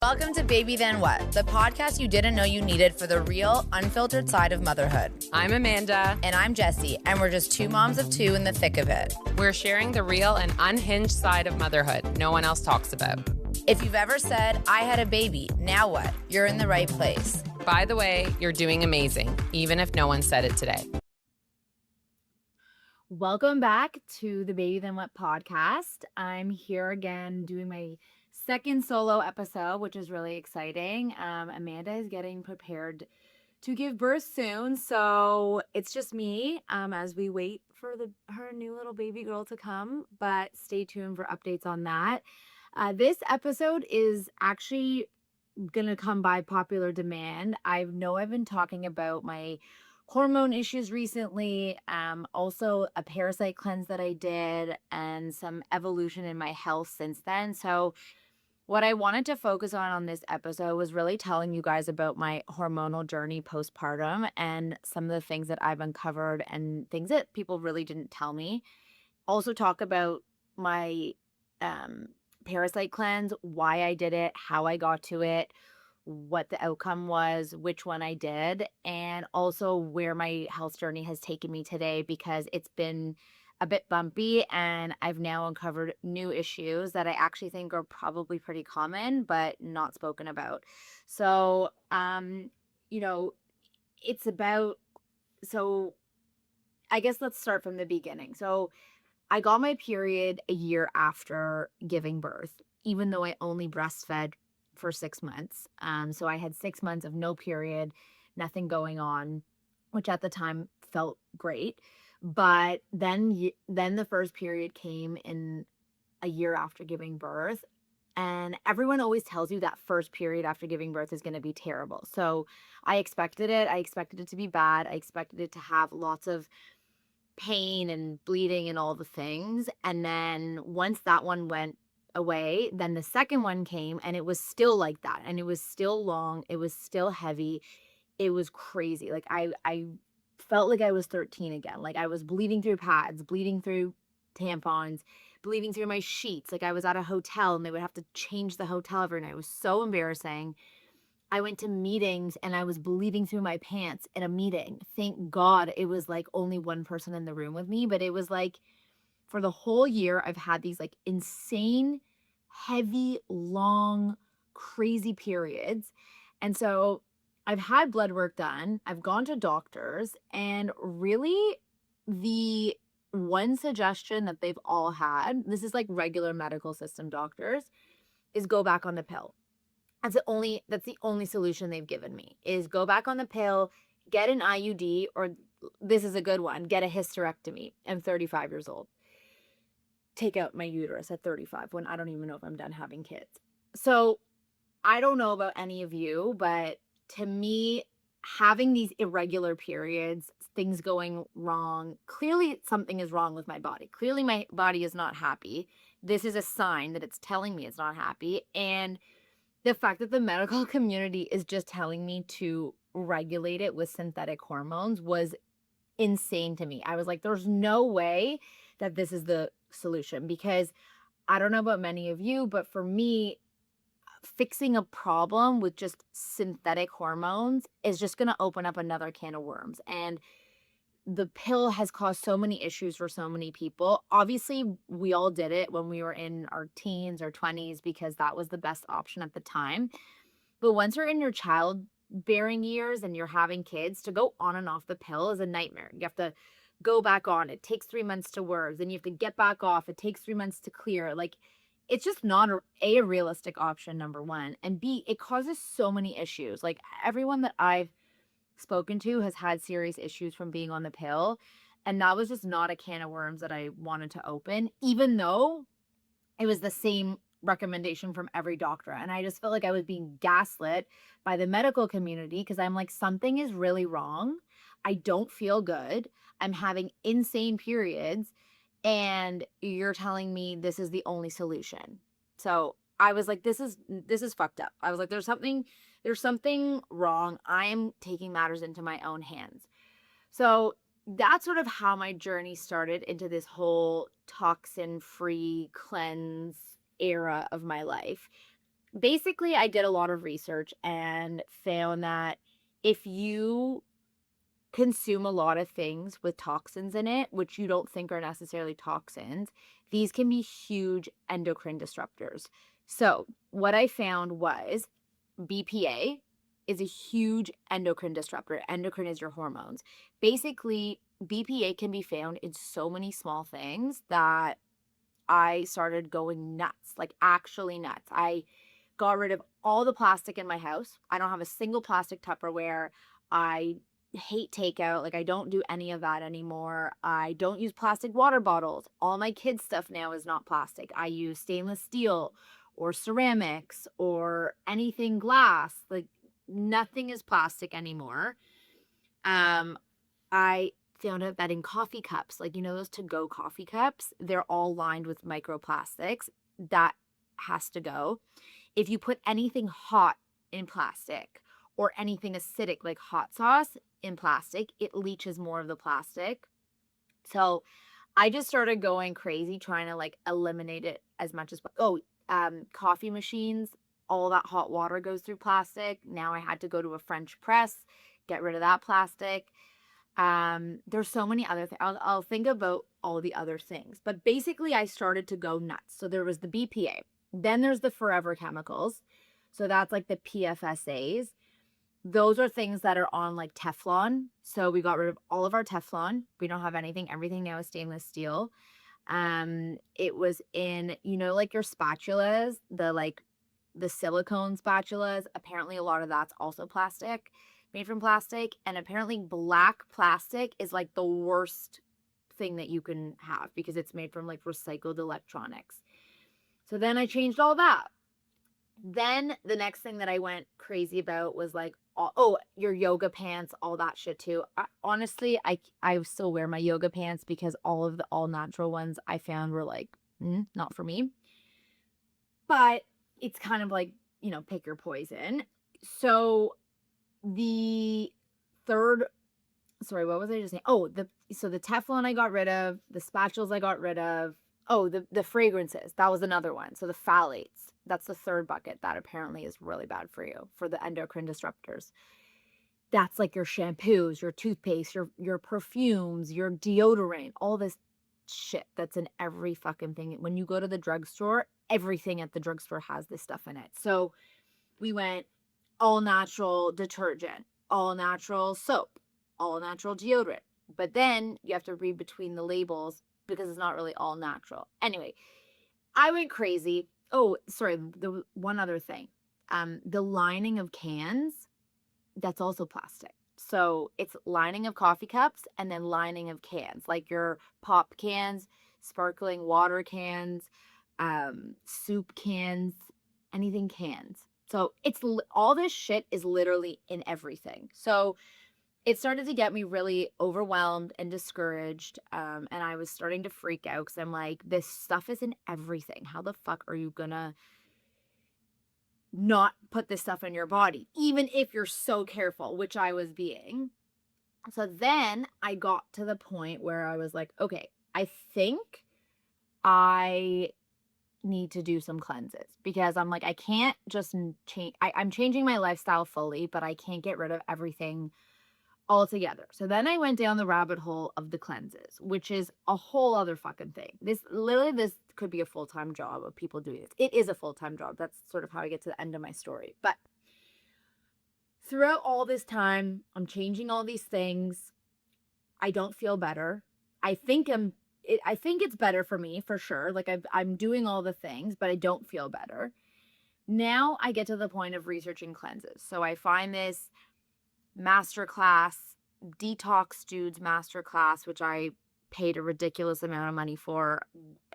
Welcome to Baby Then What, the podcast you didn't know you needed for the real, unfiltered side of motherhood. I'm Amanda. And I'm Jessie, and we're just two moms of two in the thick of it. We're sharing the real and unhinged side of motherhood no one else talks about. If you've ever said, I had a baby, now what? You're in the right place. By the way, you're doing amazing, even if no one said it today. Welcome back to the Baby Then What podcast. I'm here again doing my second solo episode, which is really exciting. Amanda is getting prepared to give birth soon, so it's just me as we wait for her new little baby girl to come, but stay tuned for updates on that. This episode is actually gonna come by popular demand. I know I've been talking about my hormone issues recently, also a parasite cleanse that I did, and some evolution in my health since then. So what I wanted to focus on this episode was really telling you guys about my hormonal journey postpartum and some of the things that I've uncovered and things that people really didn't tell me. Also talk about my parasite cleanse, why I did it, how I got to it, what the outcome was, which one I did, and also where my health journey has taken me today, because it's been a bit bumpy and I've now uncovered new issues that I actually think are probably pretty common but not spoken about. So it's about, so I guess let's start from the beginning. So I got my period a year after giving birth, even though I only breastfed for 6 months. So I had 6 months of no period, nothing going on, which at the time felt great. But then the first period came in a year after giving birth. And everyone always tells you that first period after giving birth is going to be terrible. So I expected it. I expected it to be bad. I expected it to have lots of pain and bleeding and all the things. And then once that one went away, then the second one came and it was still like that. And it was still long. It was still heavy. It was crazy. Like I felt like I was 13 again. Like I was bleeding through pads, bleeding through tampons, bleeding through my sheets. Like I was at a hotel and they would have to change the hotel every night. It was so embarrassing. I went to meetings and I was bleeding through my pants in a meeting. Thank God it was like only one person in the room with me, but it was like for the whole year I've had these like insane, heavy, long, crazy periods. And so I've had blood work done. I've gone to doctors, and really the one suggestion that they've all had, this is like regular medical system doctors, is go back on the pill. That's the only solution they've given me, is go back on the pill, get an IUD, or this is a good one, get a hysterectomy. I'm 35 years old. Take out my uterus at 35 when I don't even know if I'm done having kids. So I don't know about any of you, but to me, having these irregular periods, things going wrong, clearly something is wrong with my body. Clearly my body is not happy. This is a sign that it's telling me it's not happy. And the fact that the medical community is just telling me to regulate it with synthetic hormones was insane to me. I was like, there's no way that this is the solution, because I don't know about many of you, but for me, fixing a problem with just synthetic hormones is just going to open up another can of worms. And the pill has caused so many issues for so many people. Obviously, we all did it when we were in our teens or 20s because that was the best option at the time. But once you're in your childbearing years and you're having kids, to go on and off the pill is a nightmare. You have to go back on. It takes 3 months to work. Then you have to get back off. It takes 3 months to clear. Like, it's just not a realistic option, number one. And B, it causes so many issues. Like, everyone that I've spoken to has had serious issues from being on the pill. And that was just not a can of worms that I wanted to open, even though it was the same recommendation from every doctor. And I just felt like I was being gaslit by the medical community, because I'm like, something is really wrong. I don't feel good. I'm having insane periods. And you're telling me this is the only solution. So I was like, this is fucked up. I was like, there's something wrong. I am taking matters into my own hands. So that's sort of how my journey started into this whole toxin-free cleanse era of my life. basically, I did a lot of research and found that if you consume a lot of things with toxins in it, which you don't think are necessarily toxins, these can be huge endocrine disruptors. So, what I found was BPA is a huge endocrine disruptor. Endocrine is your hormones. Basically, BPA can be found in so many small things that I started going nuts, like actually nuts. I got rid of all the plastic in my house. I don't have a single plastic Tupperware. I hate takeout. Like, I don't do any of that anymore. I don't use plastic water bottles. All my kids' stuff now is not plastic. I use stainless steel or ceramics or anything glass. Like, nothing is plastic anymore. I found out that in coffee cups, like, those to-go coffee cups, they're all lined with microplastics. That has to go. If you put anything hot in plastic or anything acidic like hot sauce in plastic, it leaches more of the plastic. So I just started going crazy trying to like eliminate it as much as coffee machines, all that hot water goes through plastic. Now I had to go to a French press, get rid of that plastic. There's so many other things. I'll think about all the other things. But basically I started to go nuts. So there was the BPA. Then there's the forever chemicals. So that's like the PFSAs. Those are things that are on like Teflon. So we got rid of all of our Teflon. We don't have anything. Everything now is stainless steel. It was in, like your spatulas, the silicone spatulas. Apparently a lot of that's also plastic, made from plastic. And apparently black plastic is like the worst thing that you can have because it's made from like recycled electronics. So then I changed all that. Then the next thing that I went crazy about was like, your yoga pants, all that shit too. Honestly, I still wear my yoga pants because all of the all natural ones I found were like, not for me. But it's kind of like, pick your poison. So the third, sorry, what was I just saying? So the Teflon I got rid of, the spatulas I got rid of. Oh, the fragrances. That was another one. So the phthalates. That's the third bucket that apparently is really bad for you, for the endocrine disruptors. That's like your shampoos, your toothpaste, your perfumes, your deodorant, all this shit that's in every fucking thing. When you go to the drugstore, everything at the drugstore has this stuff in it. So we went all natural detergent, all natural soap, all natural deodorant. But then you have to read between the labels because it's not really all natural. Anyway, I went crazy. Oh, sorry, the one other thing. The lining of cans, that's also plastic. So it's lining of coffee cups and then lining of cans, like your pop cans, sparkling water cans, soup cans, anything cans. So it's all this shit is literally in everything. So it started to get me really overwhelmed and discouraged. And I was starting to freak out because I'm like, this stuff is in everything. How the fuck are you gonna not put this stuff in your body, even if you're so careful, which I was being? So then I got to the point where I was like, okay, I think I need to do some cleanses because I'm like, I can't just change. I'm changing my lifestyle fully, but I can't get rid of everything altogether. So then I went down the rabbit hole of the cleanses, which is a whole other fucking thing. This could be a full-time job of people doing this. It is a full-time job. That's sort of how I get to the end of my story. But throughout all this time, I'm changing all these things. I don't feel better. I think it's better for me for sure. Like I'm doing all the things, but I don't feel better. Now I get to the point of researching cleanses. So I find this masterclass, Detox Dudes masterclass, which I paid a ridiculous amount of money for.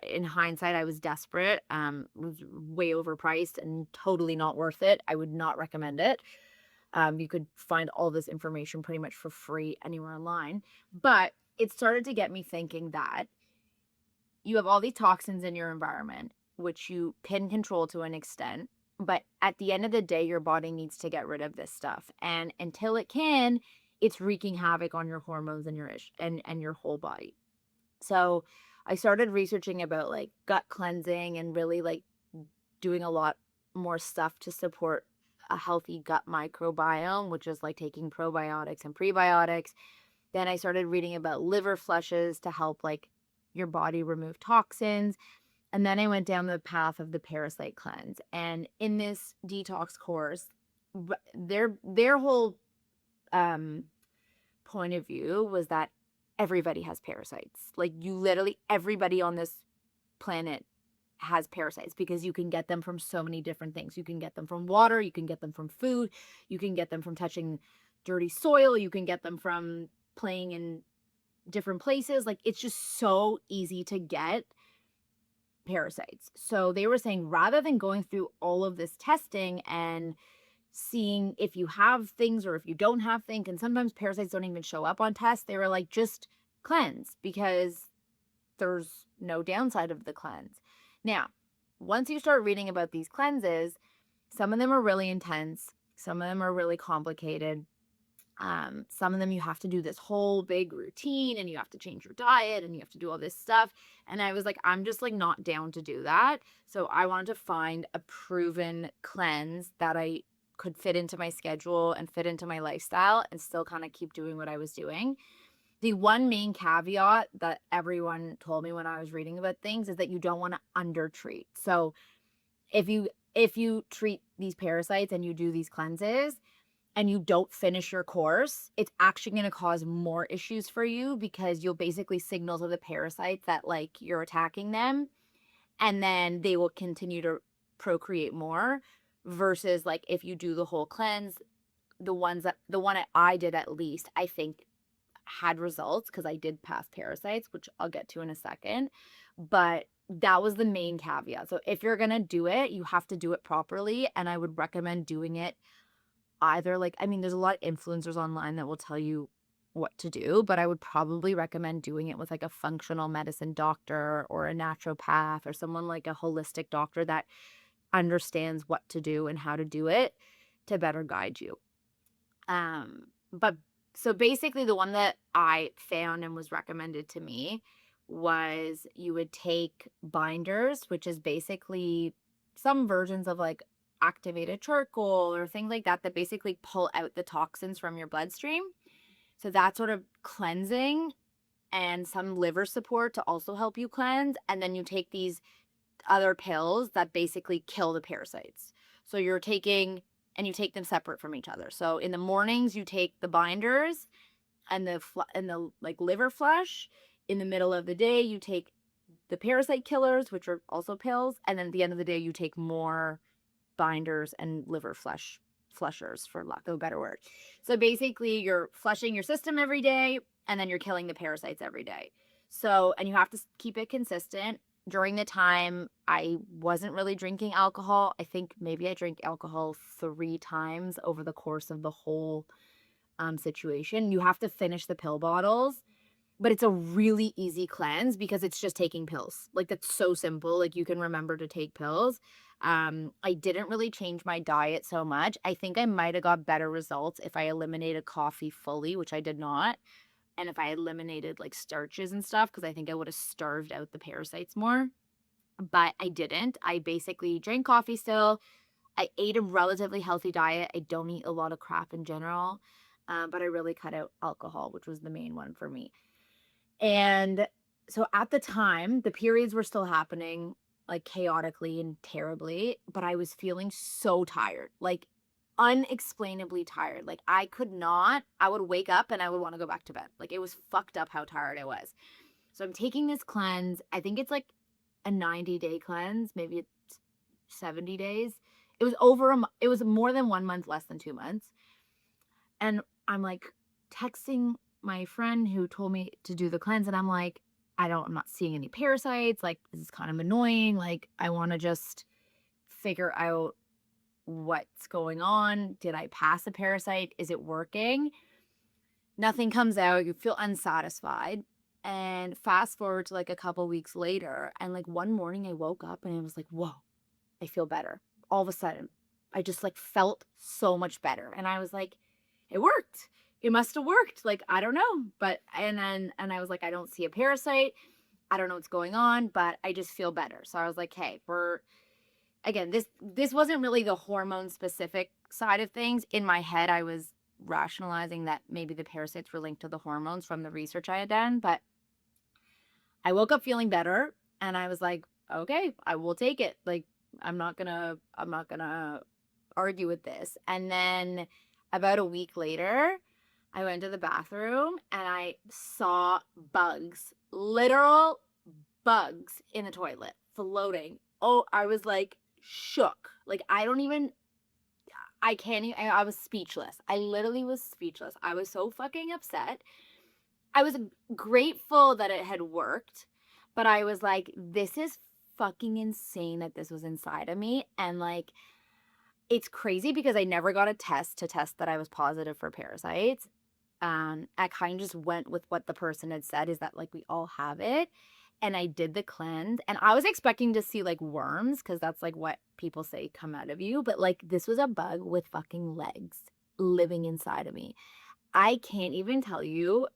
In hindsight, I was desperate. It was way overpriced and totally not worth it. I would not recommend it. You could find all this information pretty much for free anywhere online. But it started to get me thinking that you have all these toxins in your environment, which you can control to an extent. But at the end of the day, your body needs to get rid of this stuff. And until it can, it's wreaking havoc on your hormones and your whole body. So I started researching about like gut cleansing and really like doing a lot more stuff to support a healthy gut microbiome, which is like taking probiotics and prebiotics. Then I started reading about liver flushes to help like your body remove toxins. And then I went down the path of the parasite cleanse. And in this detox course, their whole point of view was that everybody has parasites. Like you literally, everybody on this planet has parasites because you can get them from so many different things. You can get them from water, you can get them from food, you can get them from touching dirty soil, you can get them from playing in different places. Like it's just so easy to get parasites. So they were saying rather than going through all of this testing and seeing if you have things or if you don't have things, and sometimes parasites don't even show up on tests, they were like, just cleanse because there's no downside of the cleanse. Now, once you start reading about these cleanses, some of them are really intense, some of them are really complicated. Some of them you have to do this whole big routine and you have to change your diet and you have to do all this stuff. And I was like, I'm just like not down to do that. So I wanted to find a proven cleanse that I could fit into my schedule and fit into my lifestyle and still kind of keep doing what I was doing. The one main caveat that everyone told me when I was reading about things is that you don't want to undertreat. So if you treat these parasites and you do these cleanses and you don't finish your course, it's actually going to cause more issues for you because you'll basically signal to the parasites that like you're attacking them and then they will continue to procreate more versus like if you do the whole cleanse, the one I did at least, I think had results because I did pass parasites, which I'll get to in a second. But that was the main caveat. So if you're going to do it, you have to do it properly. And I would recommend doing it either like, I mean, there's a lot of influencers online that will tell you what to do, but I would probably recommend doing it with like a functional medicine doctor or a naturopath or someone like a holistic doctor that understands what to do and how to do it to better guide you. But so basically the one that I found and was recommended to me was you would take binders, which is basically some versions of like activated charcoal or things like that that basically pull out the toxins from your bloodstream. So that's sort of cleansing and some liver support to also help you cleanse. And then you take these other pills that basically kill the parasites. So you're taking and you take them separate from each other. So in the mornings you take the binders and the like liver flush. In the middle of the day you take the parasite killers, which are also pills, and then at the end of the day you take more binders and liver flushers, for lack of a better word. So basically you're flushing your system every day and then you're killing the parasites every day. So, and you have to keep it consistent. During the time I wasn't really drinking alcohol, I think maybe I drank alcohol 3 times over the course of the whole situation. You have to finish the pill bottles, but it's a really easy cleanse because it's just taking pills. Like that's so simple. Like you can remember to take pills. I didn't really change my diet so much. I think I might have got better results if I eliminated coffee fully, which I did not. And if I eliminated like starches and stuff, because I think I would have starved out the parasites more. But I didn't. I basically drank coffee still. I ate a relatively healthy diet. I don't eat a lot of crap in general. But I really cut out alcohol, which was the main one for me. And so at the time, the periods were still happening like chaotically and terribly, but I was feeling so tired, like unexplainably tired. Like I would wake up and I would want to go back to bed. Like it was fucked up how tired I was. So I'm taking this cleanse. I think it's like a 90-day cleanse, maybe it's 70 days. It was more than 1 month, less than 2 months. And I'm like texting my friend who told me to do the cleanse and I'm like, I'm not seeing any parasites. Like, this is kind of annoying. Like, I want to just figure out what's going on. Did I pass a parasite? Is it working? Nothing comes out. You feel unsatisfied. And fast forward to like a couple weeks later. And like one morning I woke up and I was like, whoa, I feel better. All of a sudden, I just like felt so much better. And I was like, it worked. It must have worked. Like, I don't know. But, and I was like, I don't see a parasite. I don't know what's going on, but I just feel better. So I was like, hey, again, this wasn't really the hormone specific side of things. In my head, I was rationalizing that maybe the parasites were linked to the hormones from the research I had done, but I woke up feeling better and I was like, okay, I will take it. Like, I'm not gonna argue with this. And then about a week later, I went to the bathroom and I saw bugs, literal bugs in the toilet floating. Oh, I was like shook. Like, I can't even, I was speechless. I literally was speechless. I was so fucking upset. I was grateful that it had worked, but I was like, this is fucking insane that this was inside of me. And like, it's crazy because I never got a test to test that I was positive for parasites. I kind of just went with what the person had said, is that like we all have it. And I did the cleanse and I was expecting to see like worms because that's like what people say come out of you. But like this was a bug with fucking legs living inside of me. I can't even tell you.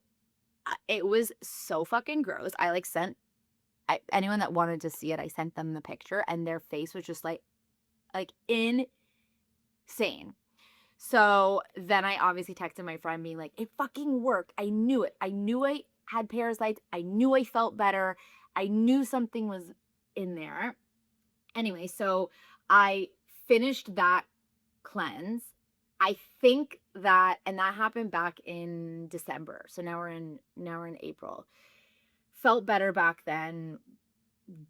It was so fucking gross. I like sent anyone that wanted to see it, I sent them the picture and their face was just like insane. So then I obviously texted my friend being like, it fucking worked. I knew it. I knew I had parasites. I knew I felt better. I knew something was in there. Anyway, so I finished that cleanse. I think that, and that happened back in December. So now we're in April. Felt better back then.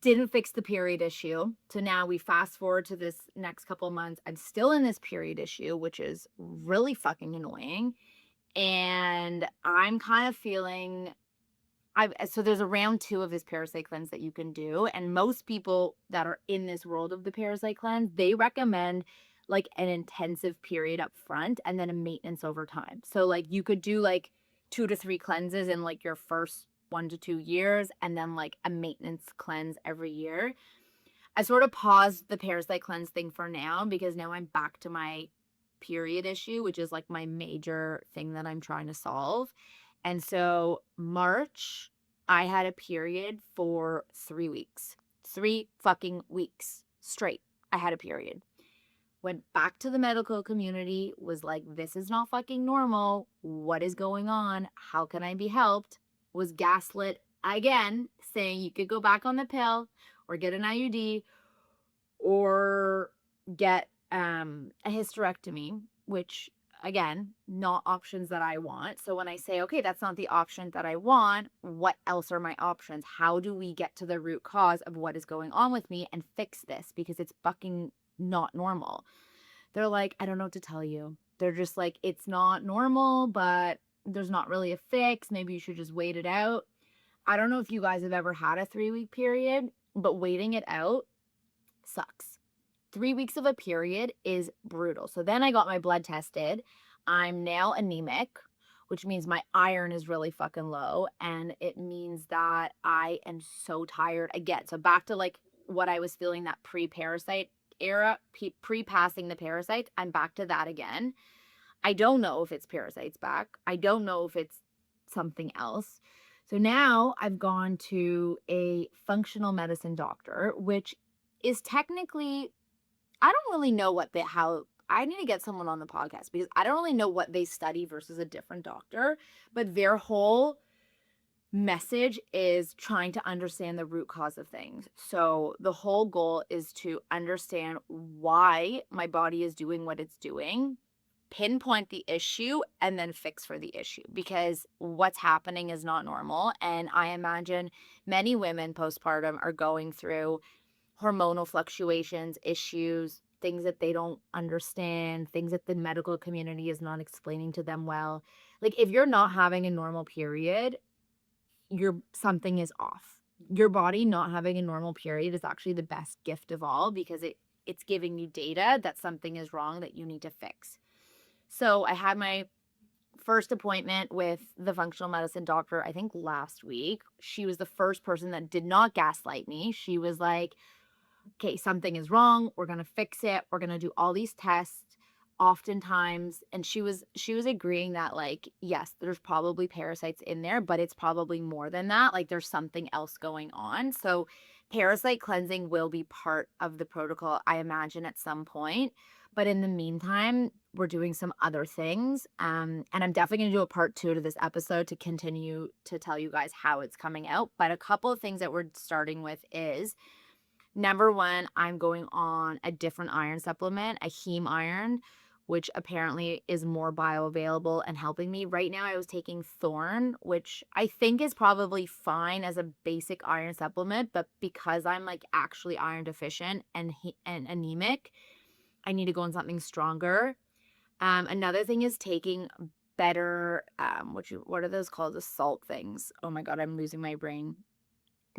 Didn't fix the period issue. So now we fast forward to this next couple months. I'm still in this period issue, which is really fucking annoying. And I'm kind of feeling so there's a round 2 of this parasite cleanse that you can do. And most people that are in this world of the parasite cleanse, they recommend like an intensive period up front and then a maintenance over time. So like you could do like 2 to 3 cleanses in like your first 1 to 2 years and then like a maintenance cleanse every year. I sort of paused the parasite cleanse thing for now because now I'm back to my period issue, which is like my major thing that I'm trying to solve. And so March, I had a period for 3 weeks. 3 fucking weeks straight. I had a period. Went back to the medical community, was like, this is not fucking normal. What is going on? How can I be helped? Was gaslit again, saying you could go back on the pill or get an IUD or get a hysterectomy, which again, not options that I want. So when I say, okay, that's not the option that I want, what else are my options? How do we get to the root cause of what is going on with me and fix this? Because it's fucking not normal. They're like, I don't know what to tell you. They're just like, it's not normal, but there's not really a fix. Maybe you should just wait it out. I don't know if you guys have ever had a 3-week period, but waiting it out sucks. 3 weeks of a period is brutal. So then I got my blood tested. I'm now anemic, which means my iron is really fucking low. And it means that I am so tired again. So back to like what I was feeling that pre-parasite era, pre-passing the parasites, I'm back to that again. I don't know if it's parasites back. I don't know if it's something else. So now I've gone to a functional medicine doctor, which is technically, I don't really know how I need to get someone on the podcast because I don't really know what they study versus a different doctor, but their whole message is trying to understand the root cause of things. So the whole goal is to understand why my body is doing what it's doing, pinpoint the issue, and then fix for the issue because what's happening is not normal. And I imagine many women postpartum are going through hormonal fluctuations, issues, things that they don't understand, things that the medical community is not explaining to them well. Like if you're not having a normal period, something is off. Your body not having a normal period is actually the best gift of all because it's giving you data that something is wrong that you need to fix. So I had my first appointment with the functional medicine doctor, I think last week. She was the first person that did not gaslight me. She was like, okay, something is wrong. We're going to fix it. We're going to do all these tests oftentimes. And she was agreeing that like, yes, there's probably parasites in there, but it's probably more than that. Like there's something else going on. So Parasite cleansing will be part of the protocol, I imagine, at some point. But in the meantime, we're doing some other things. And I'm definitely going to do a part 2 to this episode to continue to tell you guys how it's coming out. But a couple of things that we're starting with is number one, I'm going on a different iron supplement, a heme iron, which apparently is more bioavailable and helping me. Right now, I was taking Thorn, which I think is probably fine as a basic iron supplement, but because I'm like actually iron deficient and anemic, I need to go on something stronger. Another thing is taking better, what are those called? The salt things. Oh my God, I'm losing my brain.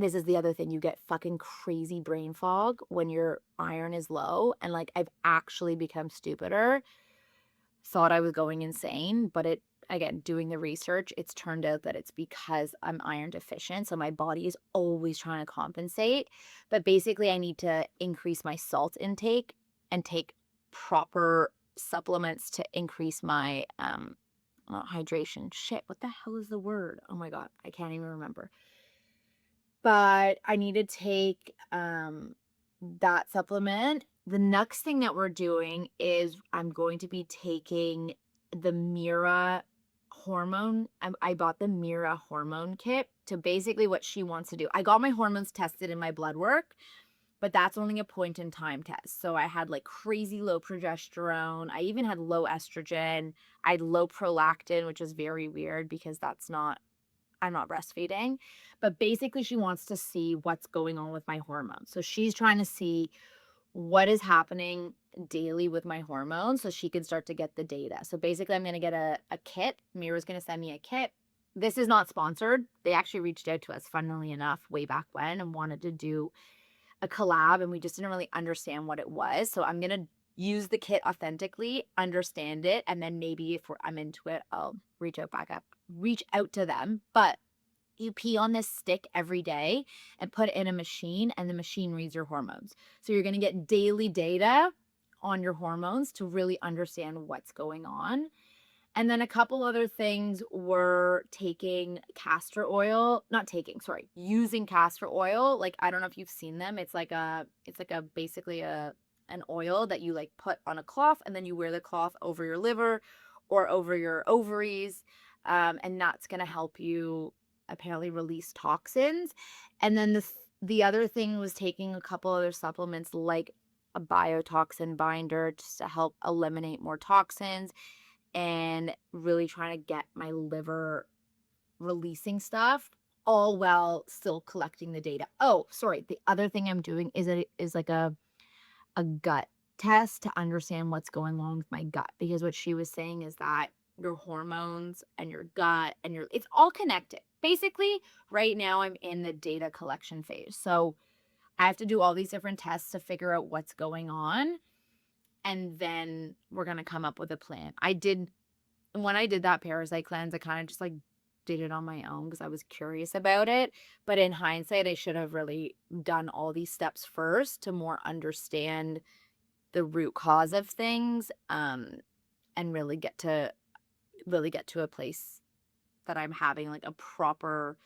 This is the other thing. You get fucking crazy brain fog when your iron is low. And like, I've actually become stupider. Thought I was going insane, but again, doing the research, it's turned out that it's because I'm iron deficient. So my body is always trying to compensate. But basically, I need to increase my salt intake and take proper supplements to increase my not hydration. Shit, what the hell is the word? Oh my God, I can't even remember. But I need to take that supplement. The next thing that we're doing is I'm going to be taking the Mira hormone. I bought the Mira hormone kit to basically what she wants to do. I got my hormones tested in my blood work, but that's only a point in time test. So I had like crazy low progesterone. I even had low estrogen. I had low prolactin, which is very weird because I'm not breastfeeding, but basically she wants to see what's going on with my hormones. So she's trying to see what is happening daily with my hormones so she can start to get the data. So basically I'm going to get a kit. Mira's going to send me a kit. This is not sponsored. They actually reached out to us, funnily enough, way back when and wanted to do a collab, and we just didn't really understand what it was. So I'm going to use the kit authentically, understand it, and then maybe if I'm into it, I'll reach out to them. But you pee on this stick every day and put it in a machine, and the machine reads your hormones. So you're going to get daily data on your hormones to really understand what's going on. And then a couple other things were using castor oil. Like, I don't know if you've seen them. It's like basically an oil that you like put on a cloth, and then you wear the cloth over your liver or over your ovaries. And that's going to help you apparently release toxins. And then the other thing was taking a couple other supplements like a biotoxin binder just to help eliminate more toxins and really trying to get my liver releasing stuff, all while still collecting the data. Oh, sorry. The other thing I'm doing is like a gut test to understand what's going on with my gut, because what she was saying is that your hormones and your gut and it's all connected. Basically, right now I'm in the data collection phase. So I have to do all these different tests to figure out what's going on. And then we're going to come up with a plan. When I did that parasite cleanse, I kind of just like did it on my own because I was curious about it. But in hindsight, I should have really done all these steps first to more understand the root cause of things, and really get to a place that I'm having like a proper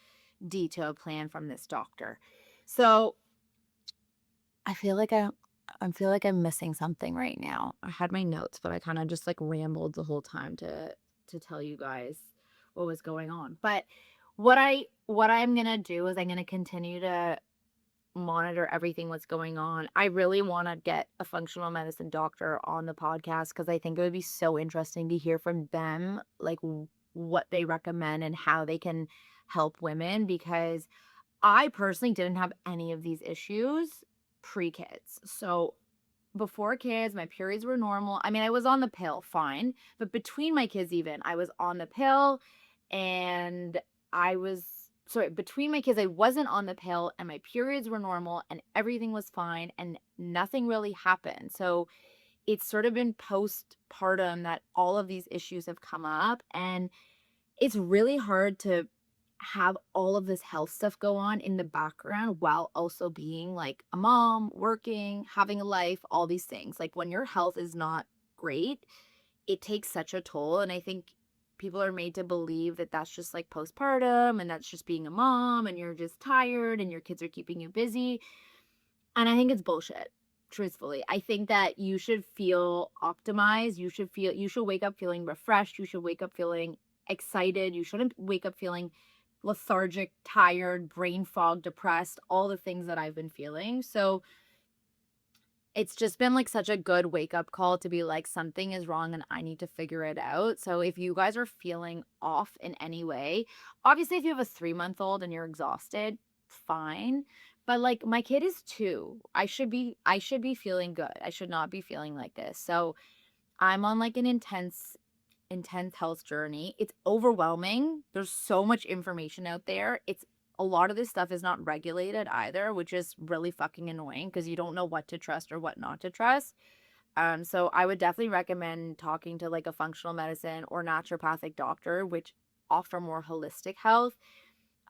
detailed plan from this doctor. So I feel like I'm missing something right now. I had my notes, but I kind of just like rambled the whole time to tell you guys what was going on. But what I'm going to do is I'm going to continue to monitor everything what's going on. I really want to get a functional medicine doctor on the podcast because I think it would be so interesting to hear from them, like what they recommend and how they can help women, because I personally didn't have any of these issues pre-kids. So before kids, my periods were normal. I mean, I was on the pill, fine. But between my kids, even, I was on the pill, and between my kids, I wasn't on the pill, and my periods were normal, and everything was fine, and nothing really happened. So it's sort of been postpartum that all of these issues have come up, and it's really hard to have all of this health stuff go on in the background while also being like a mom, working, having a life, all these things. Like when your health is not great, it takes such a toll. And I think people are made to believe that that's just like postpartum and that's just being a mom and you're just tired and your kids are keeping you busy. And I think it's bullshit, truthfully. I think that you should feel optimized. You should wake up feeling refreshed. You should wake up feeling excited. You shouldn't wake up feeling lethargic, tired, brain fog, depressed, all the things that I've been feeling. So it's just been like such a good wake up call to be like, something is wrong and I need to figure it out. So if you guys are feeling off in any way, obviously, if you have a 3-month-old and you're exhausted, fine. But like my kid is 2. I should be feeling good. I should not be feeling like this. So I'm on like an intense health journey. It's overwhelming. There's so much information out there. It's a lot of this stuff is not regulated either, which is really fucking annoying because you don't know what to trust or what not to trust. So I would definitely recommend talking to like a functional medicine or naturopathic doctor, which offer more holistic health.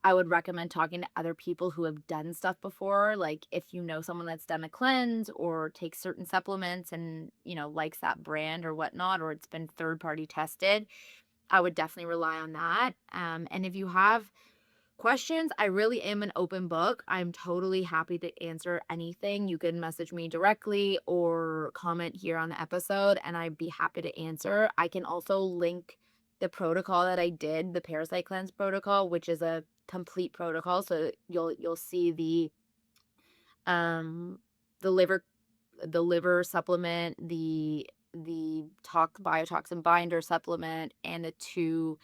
I would recommend talking to other people who have done stuff before. Like if you know someone that's done a cleanse or takes certain supplements and, likes that brand or whatnot, or it's been third party tested, I would definitely rely on that. And if you have questions, I really am an open book. I'm totally happy to answer anything. You can message me directly or comment here on the episode, and I'd be happy to answer. I can also link the protocol that I did, the parasite cleanse protocol, which is a complete protocol. So you'll see um the liver supplement, the biotoxin binder supplement, and the 2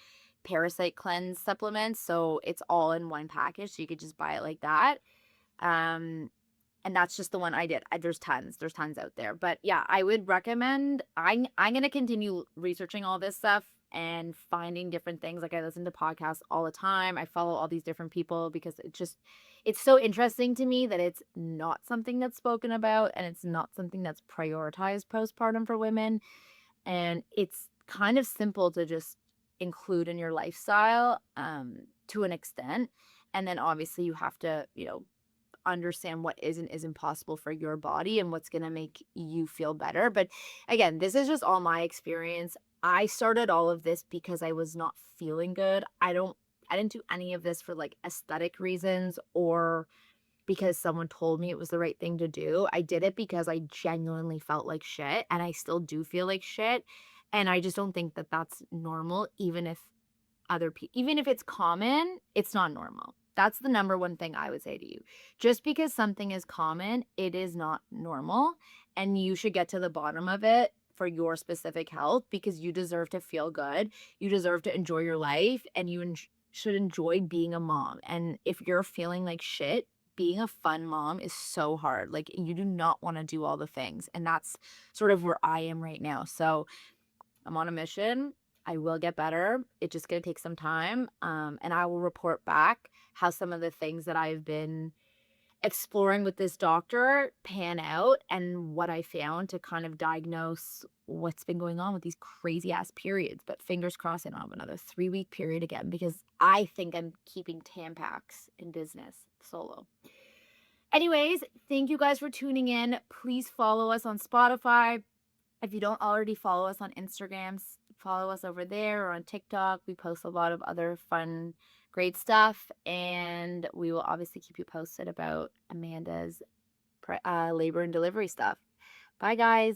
parasite cleanse supplements. So it's all in one package. So you could just buy it like that. And that's just the one I did. There's tons out there. But yeah, I would recommend, I'm going to continue researching all this stuff and finding different things. Like I listen to podcasts all the time. I follow all these different people because it's so interesting to me that it's not something that's spoken about and it's not something that's prioritized postpartum for women. And it's kind of simple to just include in your lifestyle to an extent. And then obviously you have to, understand what is and isn't possible for your body and what's going to make you feel better. But again, this is just all my experience. I started all of this because I was not feeling good. I didn't do any of this for like aesthetic reasons or because someone told me it was the right thing to do. I did it because I genuinely felt like shit and I still do feel like shit. And I just don't think that that's normal, even if even if it's common, it's not normal. That's the number one thing I would say to you. Just because something is common, it is not normal. And you should get to the bottom of it for your specific health because you deserve to feel good. You deserve to enjoy your life and you should enjoy being a mom. And if you're feeling like shit, being a fun mom is so hard. Like you do not want to do all the things. And that's sort of where I am right now. So I'm on a mission. I will get better. It's just going to take some time. And I will report back how some of the things that I've been exploring with this doctor pan out and what I found to kind of diagnose what's been going on with these crazy ass periods. But fingers crossed, I don't have another 3-week period again because I think I'm keeping Tampax in business solo. Anyways, thank you guys for tuning in. Please follow us on Spotify. If you don't already follow us on Instagram, follow us over there or on TikTok. We post a lot of other fun, great stuff. And we will obviously keep you posted about Amanda's labor and delivery stuff. Bye, guys.